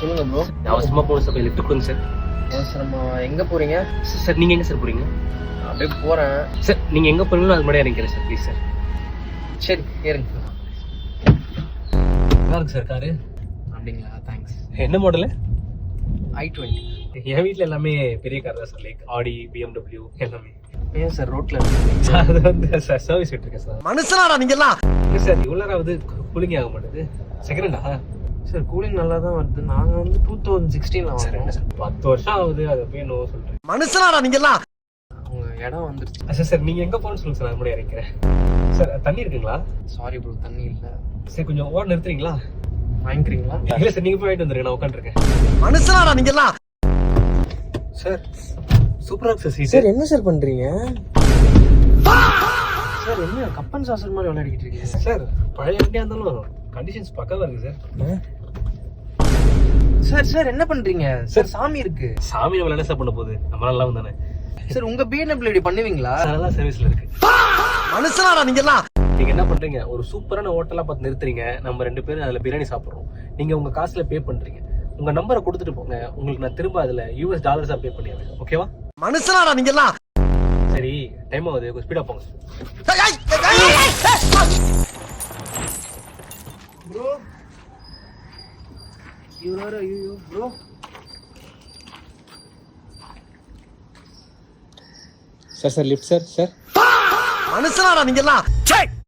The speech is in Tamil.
சொல்லுங்க ப்ரோ. அவசரமா போகணும் சார், லிஃப்ட் கொடுங்க சார். அவசரமா எங்க போறீங்க? சார் நீங்க எங்க சார் போறீங்க? அப்படியே போறேன். சார் நீங்க எங்க போறீங்களோ அது முன்னாடி இறங்கிறேன் சார், ப்ளீஸ் சார். சரி ஏறுங்க. நல்லா இருக்கு சார் காரு. அப்படிங்களா? தேங்க்ஸ். என்ன மாடலு? i20. என் வீட்டில் எல்லாமே பெரிய கார் தான் சார், லைக் ஆடி, BMW எல்லாமே. ஏன் சார் ரோட்ல சார் அது வந்து சார் சர்வீஸ் விட்டுருக்கேன் சார். மனுஷனாடா நீங்கெல்லாம்? இல்லை சார் இவ்வளோராவது கூலிங் ஆக மாட்டேது. செகண்டா சார் கூலிங் நல்லா தான் வருது. நாங்க வந்து 2016 சார் என்ன சார் 10 வருஷம் ஆகுது, அதை போய் நோ சொல்கிறேன். மனுஷனாடா நீங்கெல்லாம்? உங்க இடம் வந்துருச்சு. சார் சார் நீங்கள் எங்கே போகணும்னு சொல்லுங்க சார், அது முன்னாடி இறங்கிறேன். சார் தண்ணி இருக்குங்களா? சாரி ப்ரோ, தண்ணி இல்லை. சரி கொஞ்சம் ஓட நிறுத்துறீங்களா? வாங்கிக்கிறீங்களா? இல்லை சார் நீங்கள் போய் வாங்கிட்டு வந்துருங்க, நான் உட்காந்துருக்கேன். மனுஷனாடா நீங்கெல்லாம்? சார் சூப்பராக இருக்கு சார் சீட். சார் என்ன சார் பண்றீங்க? சார் என்ன கப்பன் சாசர் மாதிரி விளையாடிக்கிட்டு இருக்கீங்க? சார் பழைய வண்டியாக இருந்தாலும் கண்டிஷன்ஸ் பக்காவாக இருக்கு சார். சார் சார் என்ன பண்றீங்க? சார் சாமி இருக்கு. சாமி நம்ம என்ன சார் பண்ண போகுது, நம்ம நல்லா தானே. சார் உங்க BMW இப்படி பண்ணுவீங்களா? சார் நல்லா சர்வீஸ்ல இருக்கு. மனுஷனாடா நீங்கெல்லாம்? நீங்க என்ன பண்றீங்க, ஒரு சூப்பரான ஹோட்டலா பார்த்து நிறுத்துறீங்க, நம்ம 2 பேரும் அதுல பிரியாணி சாப்பிடுறோம், நீங்க உங்க காசுல பே பண்றீங்க, உங்க நம்பரை கொடுத்துட்டு போங்க, உங்களுக்கு நான் திரும்ப அதுல US$ பே பண்ணிடுறேன், ஓகேவா? மனுஷனாடா நீங்கெல்லாம்? சரி டைம் ஆகுது, கொஞ்சம் ஸ்பீடா போங்க. ப்ரோ இவரோட ஐயோ bro. Sir sir lift sir. Sir மனுஷனாடா நீங்கெல்லாம்?